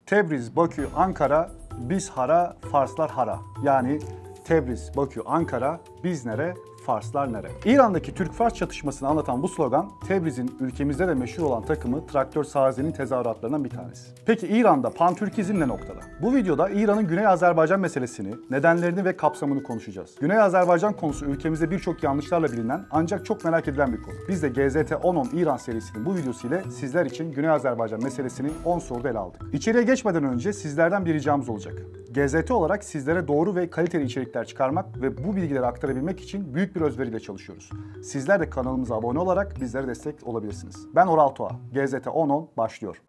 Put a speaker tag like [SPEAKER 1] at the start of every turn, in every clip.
[SPEAKER 1] Tebriz, Bakü, Ankara, biz hara, Farslar hara. Yani Tebriz, Bakü, Ankara, biz nere, Farslar nere? İran'daki Türk-Fars çatışmasını anlatan bu slogan, Tebriz'in ülkemizde de meşhur olan takımı Traktör Sazi'nin tezahüratlarından bir tanesi. Peki İran'da Pantürkizm ne noktada? Bu videoda İran'ın Güney Azerbaycan meselesini, nedenlerini ve kapsamını konuşacağız. Güney Azerbaycan konusu ülkemizde birçok yanlışlarla bilinen ancak çok merak edilen bir konu. Biz de GZT 10 İran serisinin bu videosu ile sizler için Güney Azerbaycan meselesini 10 soruda ele aldık. İçeriye geçmeden önce sizlerden bir ricamız olacak. GZT olarak sizlere doğru ve kaliteli içerikler çıkarmak ve bu bilgileri aktarabilmek için büyük bir özveriyle çalışıyoruz. Sizler de kanalımıza abone olarak bizlere destek olabilirsiniz. Ben Oral Toğa, GZT 10 başlıyor.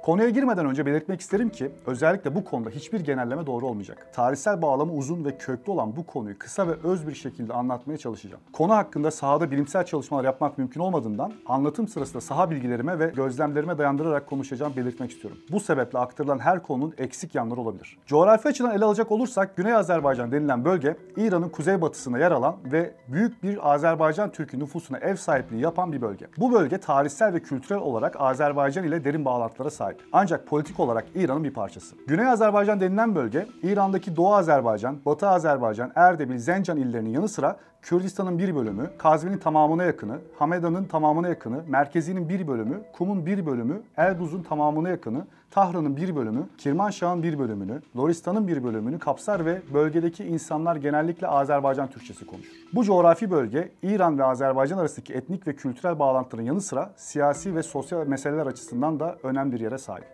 [SPEAKER 1] Konuya girmeden önce belirtmek isterim ki özellikle bu konuda hiçbir genelleme doğru olmayacak. Tarihsel bağlamı uzun ve köklü olan bu konuyu kısa ve öz bir şekilde anlatmaya çalışacağım. Konu hakkında sahada bilimsel çalışmalar yapmak mümkün olmadığından anlatım sırasında saha bilgilerime ve gözlemlerime dayandırarak konuşacağım belirtmek istiyorum. Bu sebeple aktarılan her konunun eksik yanları olabilir. Coğrafi açıdan ele alacak olursak Güney Azerbaycan denilen bölge İran'ın kuzeybatısında yer alan ve büyük bir Azerbaycan Türk'ü nüfusuna ev sahipliği yapan bir bölge. Bu bölge tarihsel ve kültürel olarak Azerbaycan ile derin bağlantılara sahip. Ancak politik olarak İran'ın bir parçası. Güney Azerbaycan denilen bölge, İran'daki Doğu Azerbaycan, Batı Azerbaycan, Erdebil, Zencan illerinin yanı sıra Kürdistan'ın bir bölümü, Kazvin'in tamamına yakını, Hameda'nın tamamına yakını, Merkezi'nin bir bölümü, Kum'un bir bölümü, Elbruz'un tamamına yakını, Tahran'ın bir bölümü, Kirmanşah'ın bir bölümünü, Loristan'ın bir bölümünü kapsar ve bölgedeki insanlar genellikle Azerbaycan Türkçesi konuşur. Bu coğrafi bölge, İran ve Azerbaycan arasındaki etnik ve kültürel bağlantıların yanı sıra siyasi ve sosyal meseleler açısından da önemli bir yere sahip.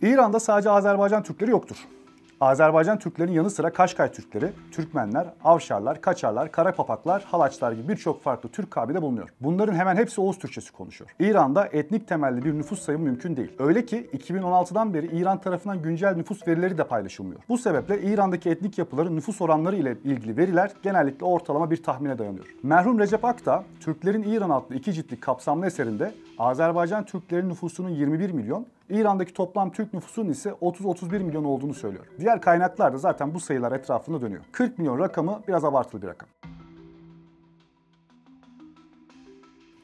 [SPEAKER 1] İran'da sadece Azerbaycan Türkleri yoktur. Azerbaycan Türklerin yanı sıra Kaşkay Türkleri, Türkmenler, Avşarlar, Kaçarlar, Karapapaklar, Halaçlar gibi birçok farklı Türk kabile bulunuyor. Bunların hemen hepsi Oğuz Türkçesi konuşuyor. İran'da etnik temelli bir nüfus sayımı mümkün değil. Öyle ki 2016'dan beri İran tarafından güncel nüfus verileri de paylaşılmıyor. Bu sebeple İran'daki etnik yapıların nüfus oranları ile ilgili veriler genellikle ortalama bir tahmine dayanıyor. Merhum Recep Akta, Türklerin İran adlı 2 ciltlik kapsamlı eserinde Azerbaycan Türklerinin nüfusunun 21 milyon, İran'daki toplam Türk nüfusunun ise 30-31 milyon olduğunu söylüyor. Diğer kaynaklar da zaten bu sayılar etrafında dönüyor. 40 milyon rakamı biraz abartılı bir rakam.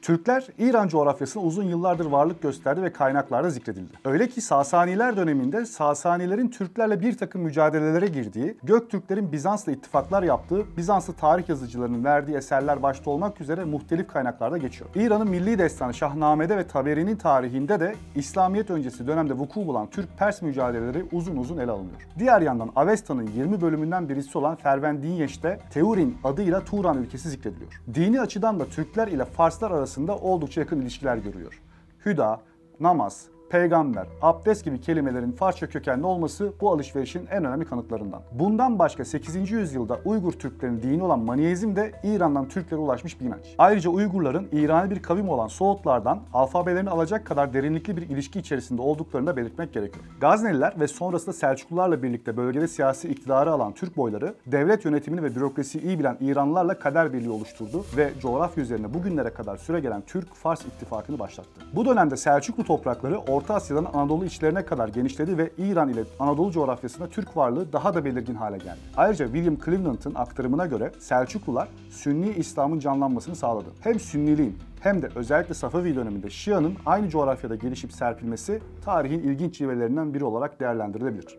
[SPEAKER 1] Türkler İran coğrafyasında uzun yıllardır varlık gösterdi ve kaynaklarda zikredildi. Öyle ki Sasaniler döneminde Sasanilerin Türklerle bir takım mücadelelere girdiği, Göktürklerin Bizans'la ittifaklar yaptığı, Bizanslı tarih yazıcılarının verdiği eserler başta olmak üzere muhtelif kaynaklarda geçiyor. İran'ın milli destanı Şahname'de ve Taberi'nin tarihinde de İslamiyet öncesi dönemde vuku bulan Türk-Pers mücadeleleri uzun uzun ele alınıyor. Diğer yandan Avesta'nın 20 bölümünden birisi olan Fervendinyeş'te Teurin adıyla Turan ülkesi zikrediliyor. Dini açıdan da Türkler ile Farslar arasında oldukça yakın ilişkiler görüyor. Hüda, namaz, peygamber, abdest gibi kelimelerin Farsça kökenli olması bu alışverişin en önemli kanıtlarından. Bundan başka 8. yüzyılda Uygur Türklerin dini olan Maniheizm de İran'dan Türklere ulaşmış bir inanç. Ayrıca Uygurların İrani bir kavim olan Soğutlardan alfabelerini alacak kadar derinlikli bir ilişki içerisinde olduklarını da belirtmek gerekiyor. Gazneliler ve sonrasında Selçuklularla birlikte bölgede siyasi iktidarı alan Türk boyları, devlet yönetimini ve bürokrasiyi iyi bilen İranlılarla kader birliği oluşturdu ve coğrafya üzerine bugünlere kadar süregelen Türk-Fars ittifakını başlattı. Bu dönemde Selçuklu toprakları Orta Asya'dan Anadolu içlerine kadar genişledi ve İran ile Anadolu coğrafyasında Türk varlığı daha da belirgin hale geldi. Ayrıca William Cleveland'ın aktarımına göre Selçuklular Sünni İslam'ın canlanmasını sağladı. Hem Sünniliğin hem de özellikle Safevi döneminde Şia'nın aynı coğrafyada gelişip serpilmesi tarihin ilginç cilvelerinden biri olarak değerlendirilebilir.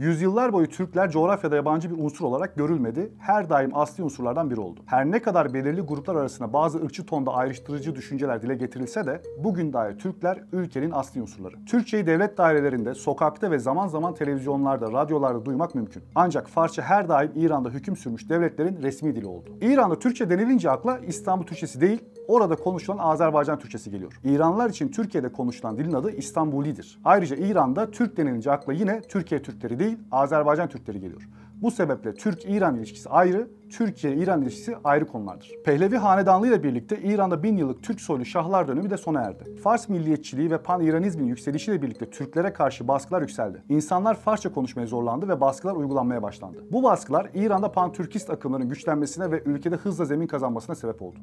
[SPEAKER 1] Yüzyıllar boyu Türkler coğrafyada yabancı bir unsur olarak görülmedi, her daim asli unsurlardan biri oldu. Her ne kadar belirli gruplar arasında bazı ırkçı tonda ayrıştırıcı düşünceler dile getirilse de bugün dahi Türkler ülkenin asli unsurları. Türkçeyi devlet dairelerinde, sokakta ve zaman zaman televizyonlarda, radyolarda duymak mümkün. Ancak Farsça her daim İran'da hüküm sürmüş devletlerin resmi dili oldu. İran'da Türkçe denilince akla İstanbul Türkçesi değil, orada konuşulan Azerbaycan Türkçesi geliyor. İranlılar için Türkiye'de konuşulan dilin adı İstanbulidir. Ayrıca İran'da Türk denilince akla yine Türkiye Türkleri değil, Azerbaycan Türkleri geliyor. Bu sebeple Türk-İran ilişkisi ayrı, Türkiye-İran ilişkisi ayrı konulardır. Pehlevi hanedanlığı ile birlikte İran'da 1000 yıllık Türk soylu şahlar dönemi de sona erdi. Fars milliyetçiliği ve pan-İranizmin yükselişiyle birlikte Türklere karşı baskılar yükseldi. İnsanlar Farsça konuşmaya zorlandı ve baskılar uygulanmaya başlandı. Bu baskılar İran'da pan-Türkist akımların güçlenmesine ve ülkede hızla zemin kazanmasına sebep oldu.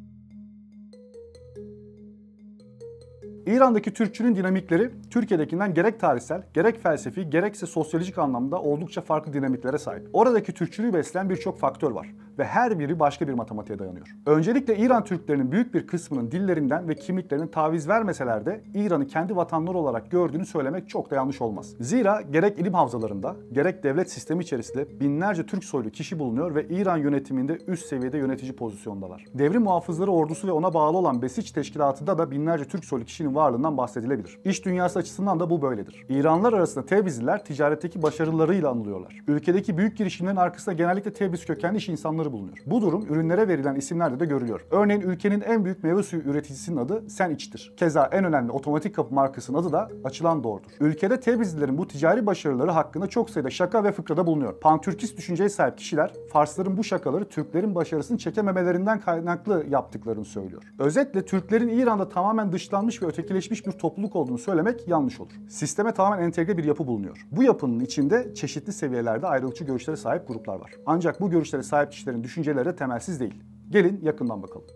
[SPEAKER 1] İran'daki Türkçülüğün dinamikleri Türkiye'dekinden gerek tarihsel, gerek felsefi, gerekse sosyolojik anlamda oldukça farklı dinamiklere sahip. Oradaki Türkçülüğü besleyen birçok faktör var ve her biri başka bir matematiğe dayanıyor. Öncelikle İran Türklerinin büyük bir kısmının dillerinden ve kimliklerinden taviz vermeseler de İran'ı kendi vatanları olarak gördüğünü söylemek çok da yanlış olmaz. Zira gerek ilim havzalarında, gerek devlet sistemi içerisinde binlerce Türk soylu kişi bulunuyor ve İran yönetiminde üst seviyede yönetici pozisyondalar. Devrim Muhafızları Ordusu ve ona bağlı olan Besiç Teşkilatı'nda da binlerce Türk soylu kişinin varlığından bahsedilebilir. İş dünyası açısından da bu böyledir. İranlılar arasında Tebrizliler ticaretteki başarılarıyla anılıyorlar. Ülkedeki büyük girişimlerin arkasında genellikle Tebriz kökenli iş insanları bulunuyor. Bu durum ürünlere verilen isimlerde de görülüyor. Örneğin ülkenin en büyük meyve suyu üreticisinin adı Sen İç'tir. Keza en önemli otomatik kapı markasının adı da Açılan Doğru'dur. Ülkede Tebrizlilerin bu ticari başarıları hakkında çok sayıda şaka ve fıkrada bulunuyor. Pantürkist düşünceye sahip kişiler Farsların bu şakaları Türklerin başarısını çekememelerinden kaynaklı yaptıklarını söylüyor. Özetle Türklerin İran'da tamamen dışlanmış ve ötekileşmiş bir topluluk olduğunu söylemek yanlış olur. Sisteme tamamen entegre bir yapı bulunuyor. Bu yapının içinde çeşitli seviyelerde ayrılıkçı görüşlere sahip gruplar var. Ancak bu görüşlere sahip kişilerin düşünceleri de temelsiz değil. Gelin yakından bakalım.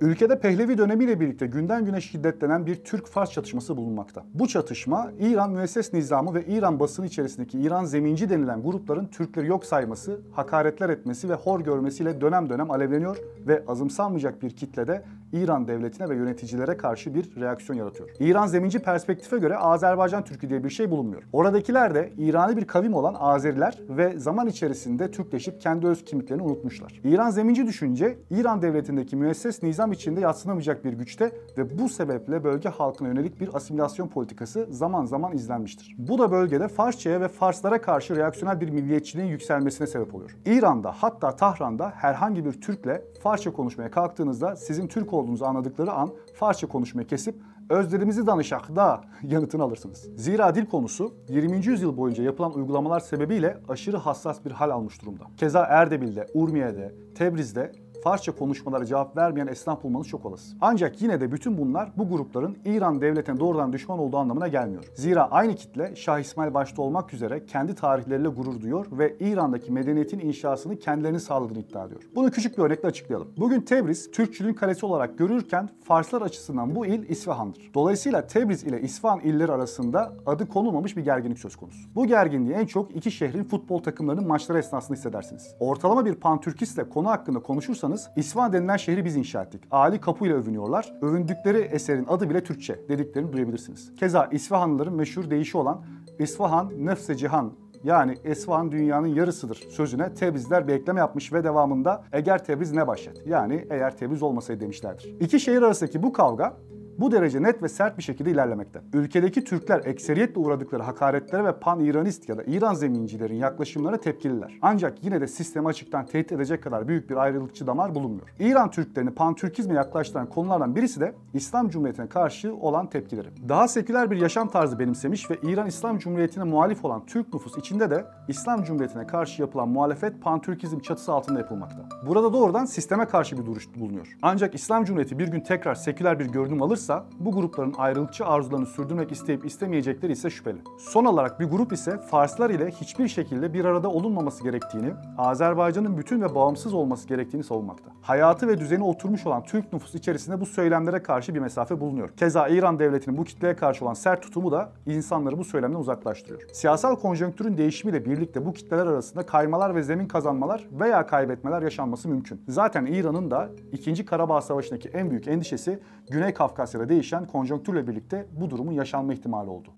[SPEAKER 1] Ülkede Pehlevi dönemiyle birlikte günden güne şiddetlenen bir Türk-Fars çatışması bulunmakta. Bu çatışma İran müesses nizamı ve İran basını içerisindeki İran zeminci denilen grupların Türkleri yok sayması, hakaretler etmesi ve hor görmesiyle dönem dönem alevleniyor ve azımsanmayacak bir kitlede İran devletine ve yöneticilere karşı bir reaksiyon yaratıyor. İran zeminci perspektife göre Azerbaycan Türkü diye bir şey bulunmuyor. Oradakiler de İrani bir kavim olan Azeriler ve zaman içerisinde Türkleşip kendi öz kimliklerini unutmuşlar. İran zeminci düşünce İran devletindeki müesses nizam içinde yadsınamayacak bir güçte ve bu sebeple bölge halkına yönelik bir asimilasyon politikası zaman zaman izlenmiştir. Bu da bölgede Farsçaya ve Farslara karşı reaksiyonel bir milliyetçiliğin yükselmesine sebep oluyor. İran'da hatta Tahran'da herhangi bir Türk'le Farsça konuşmaya kalktığınızda sizin Türk olduğunuzu anladıkları an Farsça konuşmayı kesip "Özlerimizi danışak da" yanıtını alırsınız. Zira dil konusu 20. yüzyıl boyunca yapılan uygulamalar sebebiyle aşırı hassas bir hal almış durumda. Keza Erdebil'de, Urmiye'de, Tebriz'de Farsça konuşmalara cevap vermeyen esnaf bulmanız çok olası. Ancak yine de bütün bunlar bu grupların İran devletine doğrudan düşman olduğu anlamına gelmiyor. Zira aynı kitle Şah İsmail başta olmak üzere kendi tarihleriyle gurur duyuyor ve İran'daki medeniyetin inşasını kendilerini sağladığını iddia ediyor. Bunu küçük bir örnekle açıklayalım. Bugün Tebriz, Türkçülüğün kalesi olarak görürken Farslar açısından bu il İsfahan'dır. Dolayısıyla Tebriz ile İsfahan illeri arasında adı konulmamış bir gerginlik söz konusu. Bu gerginliği en çok iki şehrin futbol takımlarının maçları esnasında hissedersiniz. Ortalama bir pantürkistle konu hakkında konuşursanız İsfahan denilen şehri biz inşa ettik. Ali Kapı ile övünüyorlar. Övündükleri eserin adı bile Türkçe dediklerini duyabilirsiniz. Keza İsfahanlıların meşhur deyişi olan İsfahan nefse cihan, yani İsfahan dünyanın yarısıdır sözüne Tebrizliler bir ekleme yapmış ve devamında "Eğer Tebriz ne başet?" yani eğer Tebriz olmasaydı demişlerdir. İki şehir arasındaki bu kavga bu derece net ve sert bir şekilde ilerlemekte. Ülkedeki Türkler ekseriyetle uğradıkları hakaretlere ve pan-İranist ya da İran zemincilerin yaklaşımlarına tepkililer. Ancak yine de sistemi açıktan tehdit edecek kadar büyük bir ayrılıkçı damar bulunmuyor. İran Türklerini pan-Türkizme yaklaştıran konulardan birisi de İslam Cumhuriyeti'ne karşı olan tepkileri. Daha seküler bir yaşam tarzı benimsemiş ve İran İslam Cumhuriyeti'ne muhalif olan Türk nüfus içinde de İslam Cumhuriyeti'ne karşı yapılan muhalefet pan-Türkizm çatısı altında yapılmakta. Burada doğrudan sisteme karşı bir duruş bulunuyor. Ancak İslam Cumhuriyeti bir gün tekrar seküler bir görünüm alırsa bu grupların ayrılıkçı arzularını sürdürmek isteyip istemeyecekleri ise şüpheli. Son olarak bir grup ise Farslar ile hiçbir şekilde bir arada olunmaması gerektiğini, Azerbaycan'ın bütün ve bağımsız olması gerektiğini savunmakta. Hayatı ve düzeni oturmuş olan Türk nüfusu içerisinde bu söylemlere karşı bir mesafe bulunuyor. Keza İran devletinin bu kitleye karşı olan sert tutumu da insanları bu söylemden uzaklaştırıyor. Siyasal konjonktürün değişimiyle birlikte bu kitleler arasında kaymalar ve zemin kazanmalar veya kaybetmeler yaşanması mümkün. Zaten İran'ın da 2. Karabağ Savaşı'ndaki en büyük endişesi Güney Kafkasya'da değişen konjonktürle birlikte bu durumun yaşanma ihtimali oldu.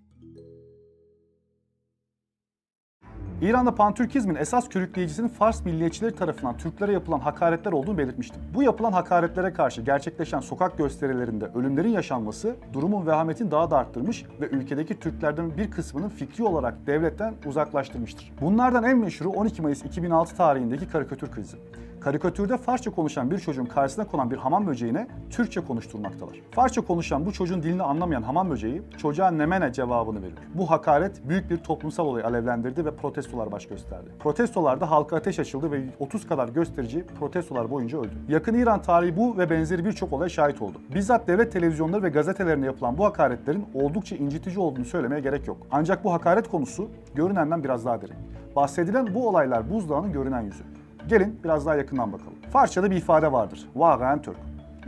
[SPEAKER 1] İran'da pantürkizmin esas körükleyicisinin Fars milliyetçileri tarafından Türklere yapılan hakaretler olduğunu belirtmiştim. Bu yapılan hakaretlere karşı gerçekleşen sokak gösterilerinde ölümlerin yaşanması durumun vehametini daha da arttırmış ve ülkedeki Türklerden bir kısmının fikri olarak devletten uzaklaştırmıştır. Bunlardan en meşhuru 12 Mayıs 2006 tarihindeki karikatür krizi. Karikatürde Farsça konuşan bir çocuğun karşısına konan bir hamam böceğine Türkçe konuşturmaktalar. Farsça konuşan bu çocuğun dilini anlamayan hamam böceği çocuğa nemene cevabını veriyor. Bu hakaret büyük bir toplumsal olayı alevlendirdi ve protestolar baş gösterdi. Protestolarda halka ateş açıldı ve 30 kadar gösterici protestolar boyunca öldü. Yakın İran tarihi bu ve benzeri birçok olaya şahit oldu. Bizzat devlet televizyonları ve gazetelerine yapılan bu hakaretlerin oldukça incitici olduğunu söylemeye gerek yok. Ancak bu hakaret konusu görünenden biraz daha derin. Bahsedilen bu olaylar buzdağının görünen yüzü. Gelin biraz daha yakından bakalım. Farsçada bir ifade vardır. Vağaen Türk.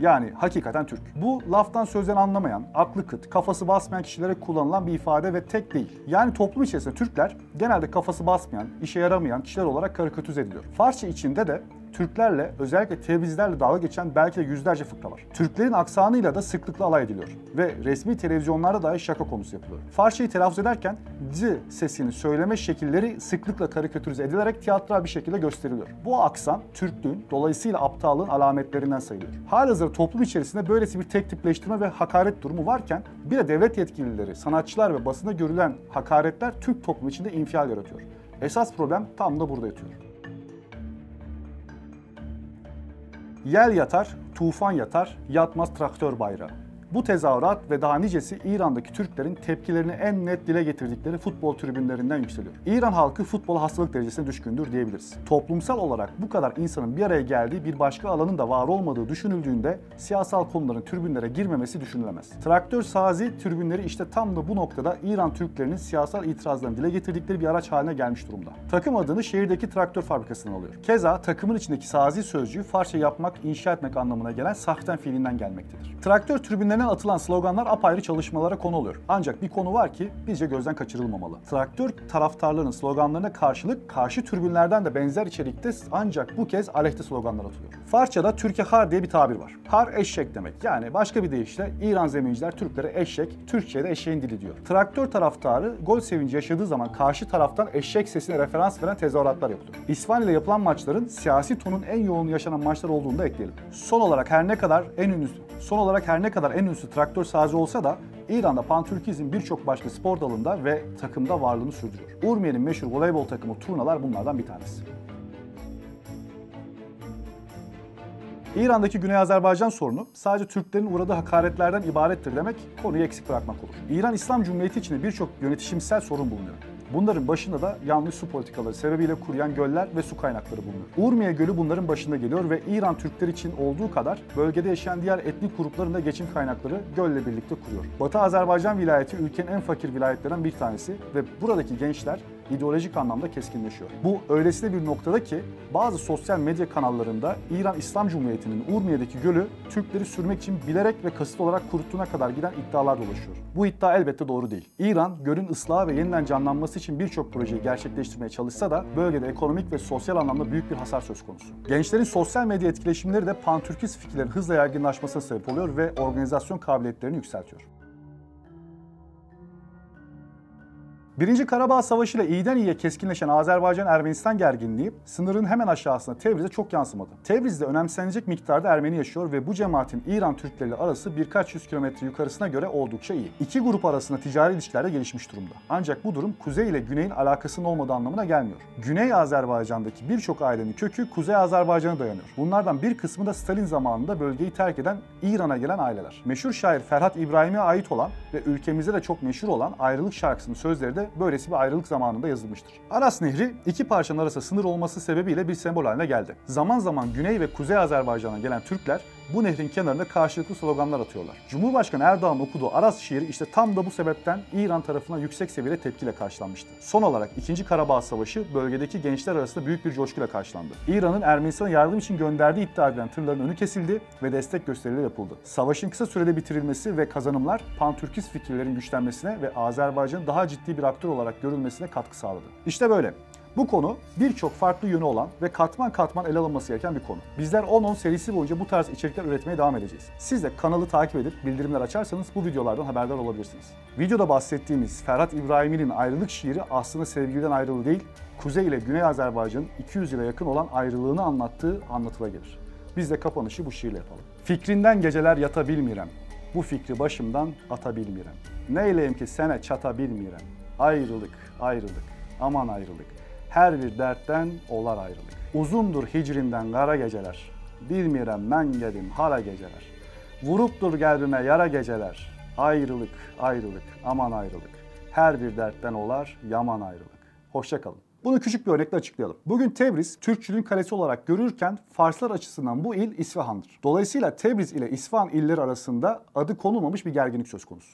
[SPEAKER 1] Yani hakikaten Türk. Bu laftan sözden anlamayan, aklı kıt, kafası basmayan kişilere kullanılan bir ifade ve tek değil. Yani toplum içerisinde Türkler genelde kafası basmayan, işe yaramayan kişiler olarak karikatürize ediliyor. Farsça içinde de Türklerle, özellikle Tebrizlerle dalga geçen belki de yüzlerce fıkra var. Türklerin aksanıyla da sıklıkla alay ediliyor ve resmi televizyonlarda dahi şaka konusu yapılıyor. Farsçayı telaffuz ederken C sesini söyleme şekilleri sıklıkla karikatürize edilerek tiyatral bir şekilde gösteriliyor. Bu aksan Türklüğün, dolayısıyla aptallığın alametlerinden sayılıyor. Halihazırda toplum içerisinde böylesi bir tek tipleştirme ve hakaret durumu varken bir de devlet yetkilileri, sanatçılar ve basında görülen hakaretler Türk toplumu içinde infial yaratıyor. Esas problem tam da burada yatıyor. Yel yatar, tufan yatar, yatmaz traktör bayrağı. Bu tezahürat ve daha nicesi İran'daki Türklerin tepkilerini en net dile getirdikleri futbol tribünlerinden yükseliyor. İran halkı futbola hastalık derecesine düşkündür diyebiliriz. Toplumsal olarak bu kadar insanın bir araya geldiği bir başka alanın da var olmadığı düşünüldüğünde siyasal konuların tribünlere girmemesi düşünülemez. Traktör sazi tribünleri işte tam da bu noktada İran Türklerinin siyasal itirazlarını dile getirdikleri bir araç haline gelmiş durumda. Takım adını şehirdeki traktör fabrikasından alıyor. Keza takımın içindeki sazi sözcüğü Farsça yapmak, inşa etmek anlamına gelen sahten fiilinden gelmektedir. Traktör tribünlerine atılan sloganlar apayrı çalışmalara konu oluyor. Ancak bir konu var ki bizce gözden kaçırılmamalı. Traktör taraftarlarının sloganlarına karşılık karşı tribünlerden de benzer içerikte ancak bu kez aleyhte sloganlar atılıyor. Farsçada Türkiye har diye bir tabir var. Har eşek demek. Yani başka bir deyişle İran zeminciler Türklere eşek, Türkçe'de eşeğin dili diyor. Traktör taraftarı gol sevinci yaşadığı zaman karşı taraftan eşek sesine referans veren tezahüratlar yapılıyor. İsfahan ile yapılan maçların siyasi tonun en yoğun yaşanan maçlar olduğunu da ekleyelim. Son olarak her ne kadar en ünlüsü traktör sazi olsa da İran'da pantürkizm birçok başka spor dalında ve takımda varlığını sürdürüyor. Urmiye'nin meşhur voleybol takımı Turnalar bunlardan bir tanesi. İran'daki Güney Azerbaycan sorunu sadece Türklerin uğradığı hakaretlerden ibarettir demek konuyu eksik bırakmak olur. İran İslam Cumhuriyeti içinde birçok yönetişimsel sorun bulunuyor. Bunların başında da yanlış su politikaları sebebiyle kuruyan göller ve su kaynakları bulunuyor. Urmiye Gölü bunların başında geliyor ve İran Türkleri için olduğu kadar bölgede yaşayan diğer etnik grupların da geçim kaynakları gölle birlikte kuruyor. Batı Azerbaycan vilayeti ülkenin en fakir vilayetlerinden bir tanesi ve buradaki gençler ideolojik anlamda keskinleşiyor. Bu öylesine bir noktada ki bazı sosyal medya kanallarında İran İslam Cumhuriyeti'nin Urmiye'deki gölü Türkleri sürmek için bilerek ve kasıtlı olarak kuruttuğuna kadar giden iddialar dolaşıyor. Bu iddia elbette doğru değil. İran, gölün ıslahı ve yeniden canlanması için birçok projeyi gerçekleştirmeye çalışsa da bölgede ekonomik ve sosyal anlamda büyük bir hasar söz konusu. Gençlerin sosyal medya etkileşimleri de pantürkist fikirlerin hızla yaygınlaşmasına sebep oluyor ve organizasyon kabiliyetlerini yükseltiyor. Birinci Karabağ Savaşı ile iyiden iyiye keskinleşen Azerbaycan-Ermenistan gerginliği sınırın hemen aşağısına Tebriz'e çok yansımadı. Tebriz'de önemsenecek miktarda Ermeni yaşıyor ve bu cemaatin İran Türkleri arası birkaç yüz kilometre yukarısına göre oldukça iyi. İki grup arasında ticari ilişkiler de gelişmiş durumda. Ancak bu durum kuzey ile güneyin alakasının olmadığı anlamına gelmiyor. Güney Azerbaycan'daki birçok ailenin kökü Kuzey Azerbaycan'a dayanıyor. Bunlardan bir kısmı da Stalin zamanında bölgeyi terk eden İran'a gelen aileler. Meşhur şair Ferhat İbrahim'e ait olan ve ülkemizde de çok meşhur olan Ayrılık şarkısının sözleri de böylesi bir ayrılık zamanında yazılmıştır. Aras Nehri iki parçanın arasında sınır olması sebebiyle bir sembol haline geldi. Zaman zaman Güney ve Kuzey Azerbaycan'a gelen Türkler bu nehrin kenarında karşılıklı sloganlar atıyorlar. Cumhurbaşkanı Erdoğan okuduğu Aras şiiri işte tam da bu sebepten İran tarafından yüksek seviyede tepkiyle karşılanmıştı. Son olarak 2. Karabağ Savaşı bölgedeki gençler arasında büyük bir coşkuyla karşılandı. İran'ın Ermenistan'a yardım için gönderdiği iddia edilen tırların önü kesildi ve destek gösterileri yapıldı. Savaşın kısa sürede bitirilmesi ve kazanımlar pantürkist fikirlerin güçlenmesine ve Azerbaycan'ın daha ciddi bir aktör olarak görülmesine katkı sağladı. İşte böyle. Bu konu birçok farklı yönü olan ve katman katman ele alınması gereken bir konu. Bizler 10-10 serisi boyunca bu tarz içerikler üretmeye devam edeceğiz. Siz de kanalı takip edip bildirimler açarsanız bu videolardan haberdar olabilirsiniz. Videoda bahsettiğimiz Ferhat İbrahim'in ayrılık şiiri aslında sevgiliden ayrılığı değil, Kuzey ile Güney Azerbaycan'ın 200 yıla yakın olan ayrılığını anlattığı anlatıla gelir. Biz de kapanışı bu şiirle yapalım. Fikrinden geceler yatabilmirem, bu fikri başımdan atabilmirem. Neyleyim ki sene çatabilmirem, ayrılık, ayrılık, aman ayrılık. Her bir dertten olar ayrılık. Uzundur hicrinden kara geceler, bilmirem men gedim hara geceler. Vuruptur kalbime yara geceler, ayrılık, ayrılık, aman ayrılık. Her bir dertten olar yaman ayrılık. Hoşça kalın. Bunu küçük bir örnekle açıklayalım. Bugün Tebriz, Türkçülüğün kalesi olarak görürken Farslar açısından bu il İsfahan'dır. Dolayısıyla Tebriz ile İsfahan illeri arasında adı konulmamış bir gerginlik söz konusu.